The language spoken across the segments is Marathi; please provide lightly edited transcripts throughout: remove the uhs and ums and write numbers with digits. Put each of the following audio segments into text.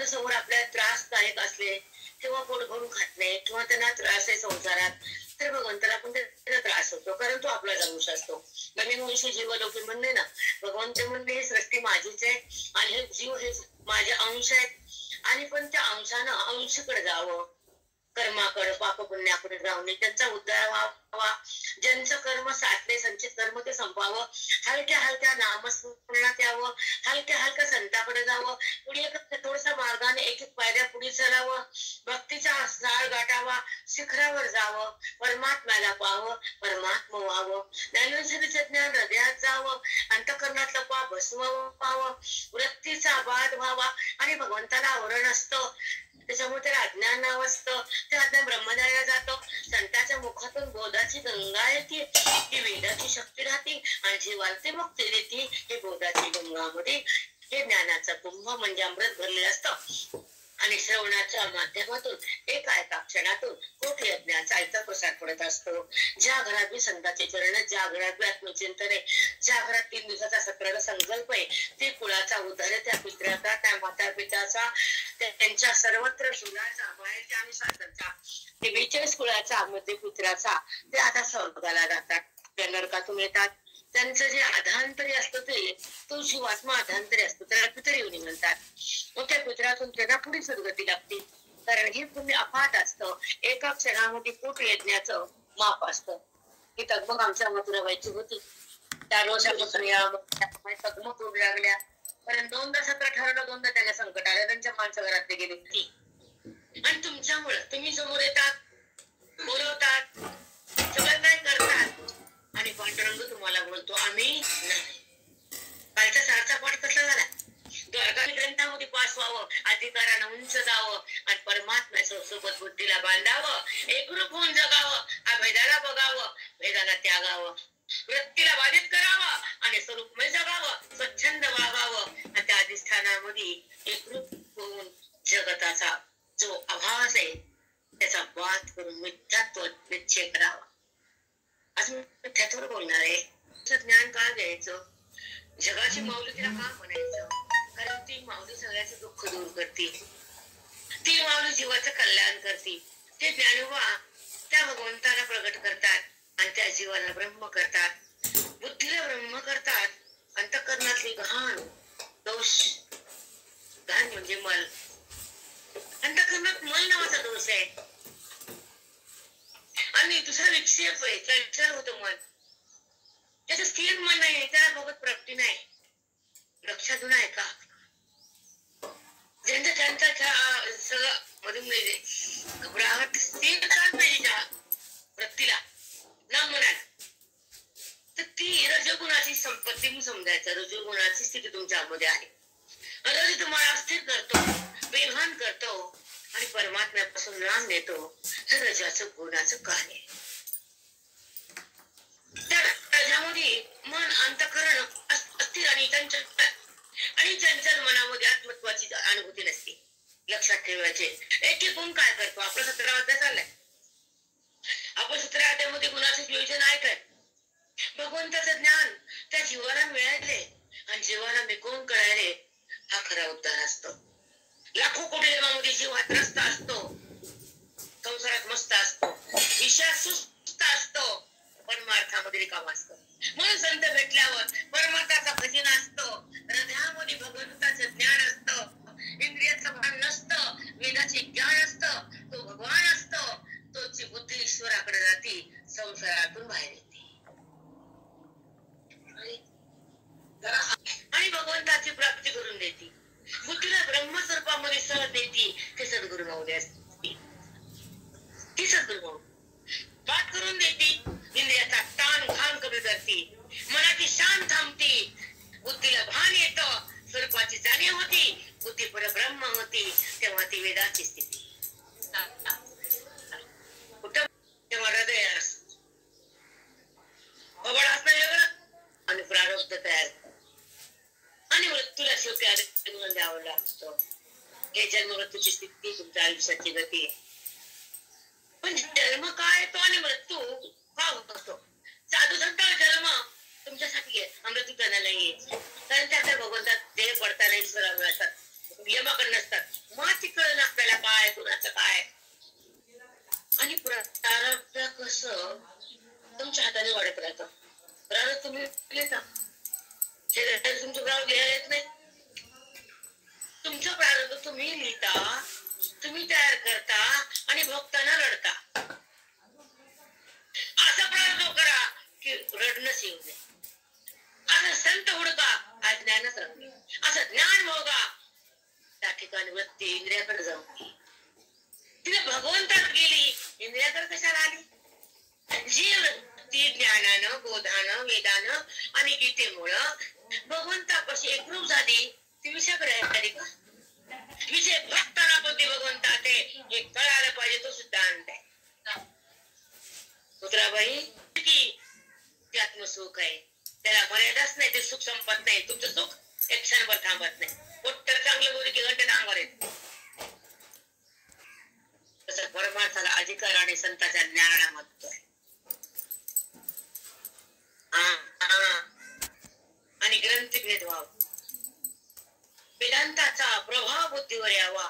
भगवंत समोर आपल्याला त्रासदायक असले किंवा पोट भरून खात नाही किंवा त्यांना त्रास आहे संसारात, तर भगवंताला पण त्याचा त्रास होतो, कारण तो आपला अंश असतो. नवीन वंश जीवलोकी म्हणले ना, भगवंत म्हणले हे सृष्टी माझीच आहे आणि हे जीव हे माझे अंश आहेत, आणि पण त्या अंशानं अंशकडे जावं, कर्माकडे पाप पुण्याकडे जाऊन त्यांचा उद्धार व्हावा, ज्यांचं कर्म साठले संचित कर्म ते संपावं, हलक्या हलक्या नामस्मरणात यावं, हलक्या हलक्या संताकडे जावं, पुढे थोडसा मार्गाने एक एक पायऱ्या पुढे चलावं, भक्तीचा जाळ गाठावा, शिखरावर जावं, परमात्म्याला पाहावं, परमात्मा व्हावं, ज्ञानेश्वरीचं ज्ञान हृदयात जावं, अंतःकरणातलं पाप भस्म व्हावं, वृत्तीचा बाध व्हावा, आणि भगवंताला आवरण असतं त्याच्यामुळे त्याला अज्ञान नाव असतं, ते अज्ञान ब्रह्मचार्याला जातं, संतांच्या मुखातून बोधाची गंगा येते, ही वेदाची शक्ती राहते आणि जी वालते मुक्ती देते, हे बोधाची गंगामध्ये हे ज्ञानाचा कुंभ म्हणजे अमृत भरलेलं असतं, आणि श्रवणाच्या माध्यमातून एका क्षणातून कोटी यज्ञाचा आयता प्रसाद पडत असतो. ज्या घरात मी संतांचे चरण, ज्या घरात मी आत्मचिंतन आहे, ज्या घरात 3 दिवसाचा सत्राला संकल्प आहे, ते कुळाचा उद्धार आहे, त्या पित्राचा, त्या माता पिताचा, त्यांच्या सर्वत्र सुलाचा, बाहेरच्या आणि सासरचा, ते 42 कुळाचा मध्ये पित्राचा, ते आता स्वर्गाला जातात, त्या नरकातून येतात. त्यांचं जे आधांतरी असतं तो जीवात्मा आधांतरी असतो, त्याला पितरी योनी म्हणतात. मग त्या पितरातून त्यांना पुढे सद्गती लागते, कारण हे पुण्य अफाट असतं. एका क्षणामध्ये कोटी यज्ञाचं माप असतं. ही तगमग आमच्या मथुराबाईची होती. 4 वर्षापासून तगमग होऊ लागल्या, कारण 2दा सत्र ठरवलं, 2दा त्यांना संकट आलं, त्यांच्या माणसं घरातले गेले ती, आणि तुमच्यामुळे तुम्ही समोर येतात, बोलवतात, सगळं काय करतात, आणि पांडुरंग तुम्हाला बोलतो आम्ही नाही. कालचा 4चा पाठ कसा झाला? द्वारका ग्रंथामध्ये पास व्हावं, अधिकारानं उंच जावं आणि परमात्म्याच्या सोबत बुद्धीला बांधावं, एकरूप होऊन जगावं, अभेदाला बघावं, भेदाला त्यागावं, वृत्तीला बाधित करावं आणि स्वरूपमय जगावं, स्वच्छंद वागावं, आणि त्या अधिष्ठानामध्ये एकरूप होऊन जगताचा जो आभास आहे त्याचा वाद करून मिथ्यात्व निश्चय करावा. आज मी मिथ्यात्वावर बोलणार आहे. ज्ञान का घ्यायचं? जगाची माऊली तिला का म्हणायचं? कारण ती माऊली सगळ्याचं दुःख दूर करते, ती माऊली जीवाचं कल्याण करते. ते ज्ञानोबा त्या भगवंताला प्रगट करतात आणि त्या जीवाला ब्रह्म करतात, बुद्धीला ब्रह्म करतात. अंतःकरणातली घाण दोष, घाण म्हणजे मल, अंतःकरणात मल नावाचा दोष आहे, आणि दुसरा विक्षेप आहे, चंचल होतं मन, त्याचं स्थिर मन आहे, त्याला बघत प्राप्ती नाही. लक्षात येऊन आहे का? त्यांच्या सगळं मध्ये घबराहट स्थिर पाहिजे वृत्तीला ना मनात, तर ती रजगुणाची संपत्ती मी समजायचं. रजगुणाची स्थिती तुमच्यामध्ये आहे. रज तुम्हाला अस्थिर करतो, बेभान करतो आणि परमात्म्यापासून लांब नेतो. हे रजाचं गुणाचं कार्य. त्या रजामध्ये मन अंतःकरण अस्थिर आणि चंचल, आणि चंचल मनामध्ये आत्मत्वाची अनुभूती नसते. लक्षात ठेवायचे. एक गुण काय करतो? आपला 17वा अध्याय चाललाय. आपण 17व्या अध्यायामध्ये गुणाचं नियोजन आहे काय? भगवंताचं ज्ञान त्या जीवाला मिळाले आणि जीवाला मी कोण कळाले, हा खरा उद्धार असतो. लाखो कोटी जन्मामध्ये जीव हा त्रस्त असतो, संसारात मस्त असतो, ईशात सुस्त असतो, परमार्थामध्ये रिकामा असतो. म्हणून संत भेटल्यावर परमार्थाचा खजिना असतो, हृदयामध्ये भगवंताचं ज्ञान असतं, इंद्रियाचं भान नसतं, वेदाचे ज्ञान असतं, तो भगवान असतो, तोची बुद्धी ईश्वराकडे जाते, संसारातून बाहेर येते आणि भगवंताची प्राप्ती करून देते. बुद्धीला ब्रह्मस्वरूपामध्ये सहज देते. ते सद्गुरु माऊली असते. ती सद्गुरु माऊली पाठ करून देते. इंद्रियाचा ताण घाण कमी करते, मनाची शांत थांबते, बुद्धीला भान येतं, स्वरूपाची जाणीव होती, बुद्धी परब्रह्म होती. तेव्हा ती वेदाची स्थिती. कुठं? तेव्हा हृदय बबड असणं वेगळं आणि प्रारब्ध तयार आणि मृत्यूला शेवटी आदर द्यावं लागतं. हे जन्म मृत्यूची स्थिती तुमच्या आयुष्याची गती. पण जन्म काय येतो आणि मृत्यू का होतो? साधू संतांचा जन्म तुमच्यासाठी आहे, अमृत करण्याला नाहीये. कारण त्या भगवंतात देह पडताना ईश्वरा मिळतात. यमाकडे नसतात. माती कळलं आपल्याला काय कुणाचं काय. आणि प्रारब्ध कसं तुमच्या हाताने वाढत राहतं. प्रारब्ध तुम्ही लिहिता, तुमचं गाव लिहायला येत नाही. तुमचं प्रारब्ध तुम्ही लिहिता, तुम्ही तयार करता आणि भक्तांना रडता. असं प्रारब्ध करा की रडणंच येऊ नये. असं संत हुडका, अज्ञानच रडणे. असं ज्ञान भोगा, त्या ठिकाणी वृत्ती इंद्रियाकडे जाऊ. तिने भगवंतात गेली, इंद्रियाकडे कशाला आली? जी वृत्ती ज्ञानानं, बोधानं, वेदानं आणि गीतेमुळं भगवंतापाशी एकरूप झाली, ती विषयाकडे आली का? विषय भक्ताना पण ते भगवंतात आहे हे कळायला पाहिजे. तो सुद्धा अंत आहे. पुत्राबाई की ते आत्मसुख आहे, त्याला मर्यादाच नाही. ते सुख संपत नाही. तुमचं सुख एक क्षणभर थांबत नाही. पोट्टर चांगलं बोलू की घंटे अंगावर येत. तसं परमार्थाला अधिकार आणि संतांच्या ज्ञानाला महत्व आहे. आणि ग्रंथज्ञ व्हावं, वेदांताचा प्रभाव बुद्धीवर यावा.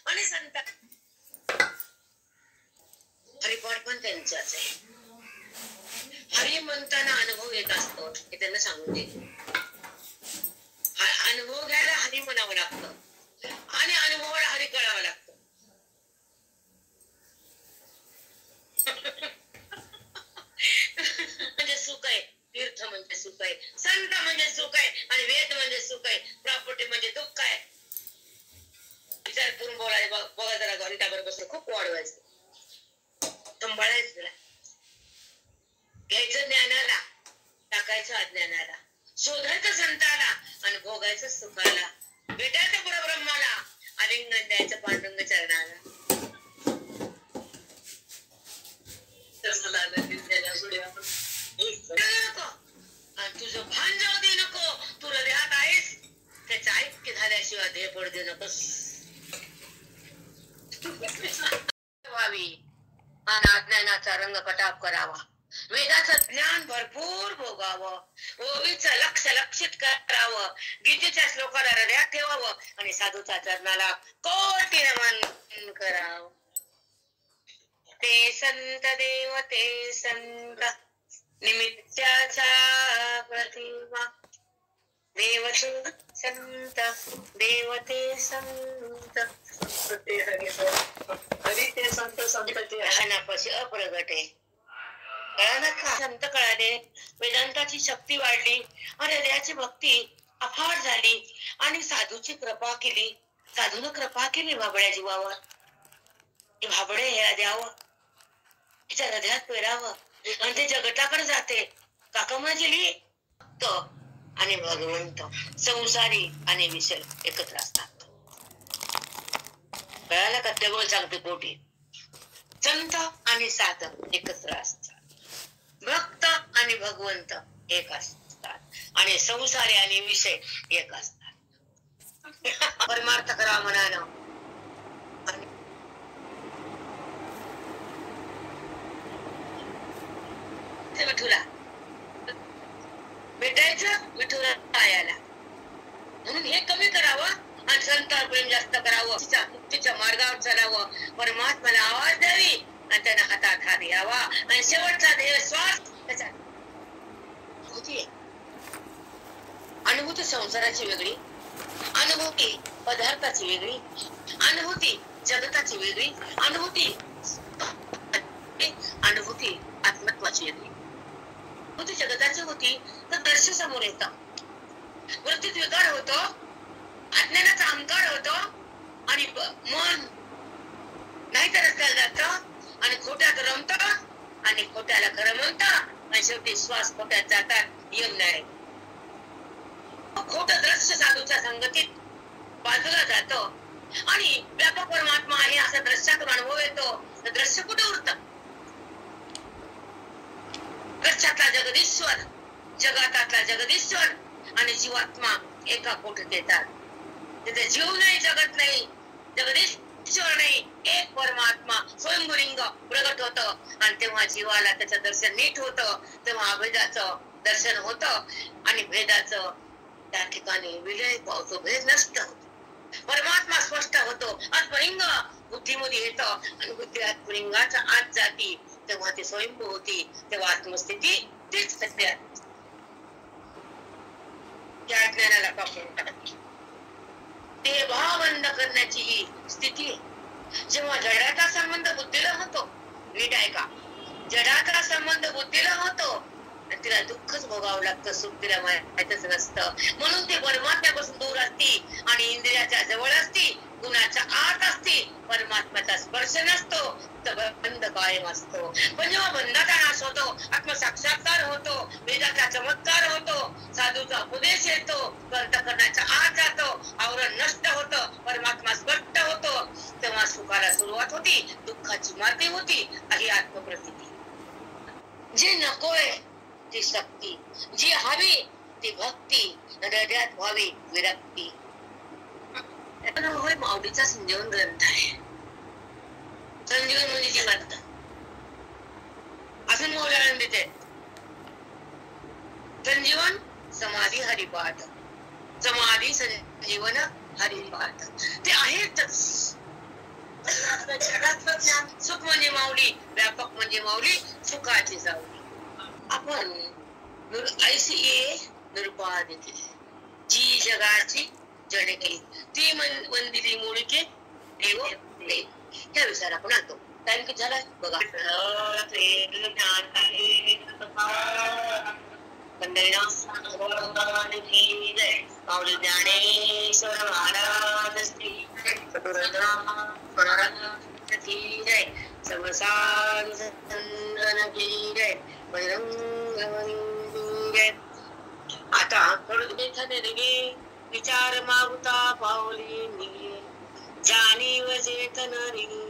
आणि संत हरिपाठ पण त्यांचाच आहे. हरी म्हणताना अनुभव येत असतो हे त्यांना सांगून दे. अनुभव घ्यायला हरी म्हणावं लागतं आणि अनुभवाला हरी कळावं लागतं. म्हणजे सुख आहे, तीर्थ म्हणजे सुख आहे, संत म्हणजे सुख आहे आणि वेद म्हणजे सुख आहे, प्रॉपर्टी म्हणजे दुःख आहे. विचार करून बोलायला बघा जरा. घंटाभर बसून खूप वाढवायचं, सांभाळायचं, घ्यायचं ज्ञानाला, टाकायचं अज्ञानाला, शोधायचं संताला आणि भोगायचं सुखाला, भेटायचं परब्रह्माला, आलिंगन द्यायचं पांडुरंग चरणाला. तुझं भान जाऊ दे नको, तू हृदयात आहेस, त्याचं ऐक्य झाल्याशिवाय ध्येय पडू दे नकोस. व्हावी आणि अज्ञानाचा रंग कटाप करावा, वेदाचं ज्ञान भरपूर भोगावं, ओवीचं लक्ष लक्षित करावं, गीतेच्या श्लोकाला हृदयात ठेवावं आणि साधूच्या चरणाला कोटी नमन करावं. ते संत देव ते संत निमित्ताचा प्रतिमा, देव ते संत देव ते संत हरी ते संत संत ते अनापाशी अप्रगट आहे. कळालं का? संत कळाले, वेदांताची शक्ती वाढली आणि हृदयाची भक्ती अफाट झाली आणि साधूची कृपा केली. साधूनं कृपा केली भाबड्या जीवावर. भाबडे ह्याला द्यावं, तिच्या हृदयात पेरावं आणि ते जगताकडे जाते. काका म्हणजे तो आणि भगवंत, संसारी आणि विषय एकत्र असतात. कळालं का? तेवढं सांगते पोटी. संत आणि साधक एकत्र असतात, भक्त आणि भगवंत एक असतात आणि संसारी आणि विषय एक असतात. परमार्थ करा मनानं. विठुला भेटायचं, विठुला आयाला, म्हणून हे कमी करावं आणि संतांवर प्रेम जास्त करावं, मुक्तीच्या मार्गावर चालावं, परमात्म्याला आवाज द्यावी आणि त्यांना हातात हात घ्यावा आणि शेवटचा ध्येय श्वास त्याचा होती. अनुभूती संसाराची वेगळी, अनुभूती पदार्थाची वेगळी, अनुभूती जगताची वेगळी, अनुभूती आत्मत्वाची वेगळी. होती जगताची होती तर दर्श समोर येतं, वृत्तीत विकार होतो, अज्ञानाचा अहंकार होतो आणि मन नाही तर रस्त्याला जात आणि खोट्यात रमत आणि खोट्याला खरं म्हणत आणि शेवटी श्वास खोट्यात जातात. यम नाही. खोट दृश्य साधूच्या संगतीत बाजूला जातो आणि व्यापक परमात्मा आहे असा दृश्यातून अनुभव येतो, तर दृश्य कुठे उरत? दृश्यातला जगदीश्वर, जगातातला जगदीश्वर आणि जीवात्मा एका कोठीत येतात. तिथे जीव नाही, जगत नाही, जगदीश्वर नाही, एक परमात्मा स्वयंभुलिंग प्रगट होत आणि तेव्हा जीवाला त्याचं दर्शन नीट होत. तेव्हा अभेदाचं दर्शन होत आणि भेदाचं त्या ठिकाणी विलय पावतो. भेद नसतं. परमात्मा स्पष्ट होतो, आत्मलिंग बुद्धीमध्ये येतं आणि बुद्धी आत्मलिंगाच्या आत जाती, तेव्हा ते स्वयंभू होती, तेव्हा आत्मस्थिती तेच सत्य त्या ज्ञानाला पाहून टाकते. ते भाव बंद करण्याची ही स्थिती. जेव्हा जडाचा संबंध बुद्धीला होतो, नीट ऐका, जडाचा संबंध बुद्धीला होतो, तिला दुःखच भोगावं लागतं, सुख तिला माहितच नसतं. म्हणून ते परमात्म्यापासून दूर असती आणि इंद्रियाच्या जवळ असती, गुणाच्या आत असती, परमात्म्याचा स्पर्श नसतो, तर बंध कायम असतो. पण जेव्हा बंधाचा नाश होतो, आत्मसाक्षात्कार होतो, वेदाचा चमत्कार होतो, साधूचा उपदेश येतो, अंतःकरणाच्या आत जातो, आवरण नष्ट होतं, परमात्मा स्पष्ट होतो, तेव्हा सुखाला सुरुवात होती, दुःखाची माती होती, ही आत्मप्रतीती. जे नकोय ती शक्ती, जी हवी ती भक्ती, हृदयात व्हावी विरक्ती. होय माऊलीचा संजीवन ग्रंथ आहे. संजीवन म्हणजे जिवंत. अजून माऊली आनंद देते, संजीवन समाधी हरिपाठ, समाधी संजीवन हरिपाठ. ते आहेतच. जगातलं ज्ञान, सुख म्हणजे माऊली, व्यापक म्हणजे माऊली, सुखाची सावली. आपण ऐसी ये निरुपादिती, जी जगाची जडके, ती वंदिली मूळके देव देव. ह्या विषयावर आपण आणतो. टाइम किती झालाय बघा. माऊली ज्ञानेश्वर महाराज श्री की जय, समसार संतन की जय, आता विचार मागुता पावली निघे, जाणीव चेतन निघे,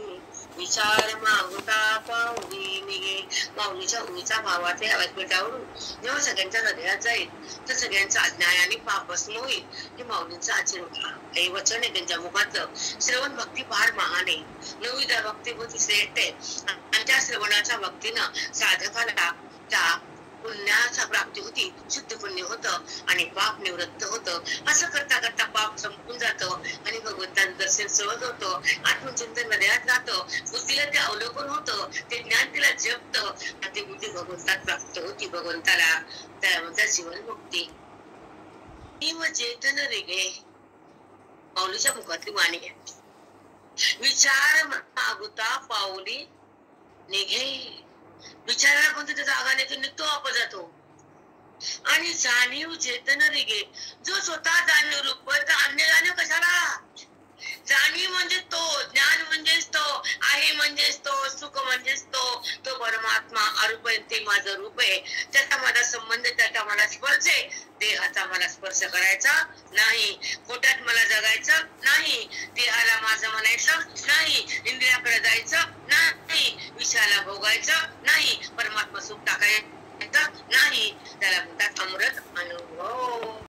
विचार मागुता पावली निघे. माऊलीच्या उंचा भावाचे आवाज पेटावरून जेव्हा सगळ्यांच्या हृदयात जाईल, तर सगळ्यांचा अज्ञान आणि पाप भस्म होईल. हे माऊलींचं आचरण हे वचन आहे त्यांच्या मुखातलं. श्रवण भक्ती फार महान आहे, नवविध भक्ती होती श्रेष्ठ आहे, आणि त्या श्रवणाच्या भक्तीनं साधकाला त्या पुण्याचा प्राप्ती होती, शुद्ध पुण्य होतं आणि पाप निवृत्त होतं. असं करता करता पाप संपून जातं आणि भगवंताचं दर्शन सहज होतं, आत्मचिंतन हृदयात जातं, बुद्धीला ते अवलोकन होतं, ते ज्ञान तिला जपतं आणि ती बुद्धी भगवंतात प्राप्त होती. भगवंताला त्याला म्हणतात जीवन मुक्ती. चेतन रेगे माऊलीच्या मुखातली वाणी आहे. विचार मागुता पावली निघे, विचाराला कोणती जागा नाही, निघतो आपण जातो. आणि जाणीव चेतन रेगे, जो स्वतः जाणीव रूप, तर अन्य जाणीव कशाला? जाणीव म्हणजे तो, ज्ञान म्हणजेच तो, आहे म्हणजेच तो, सुख म्हणजेच तो परमात्मा अरूप आहे, ते माझं रूप आहे, त्याचा माझा संबंध, त्याचा मला स्पर्श आहे. देहाचा मला स्पर्श करायचा नाही, पोटात मला जगायचं नाही, देहाला माझं म्हणायचं नाही, इंद्रियाकडे जायचं नाही, विषयाला भोगायचं नाही, परमात्मा सुख टाकायचं नाही. त्याला म्हणतात अमृत अनुभव.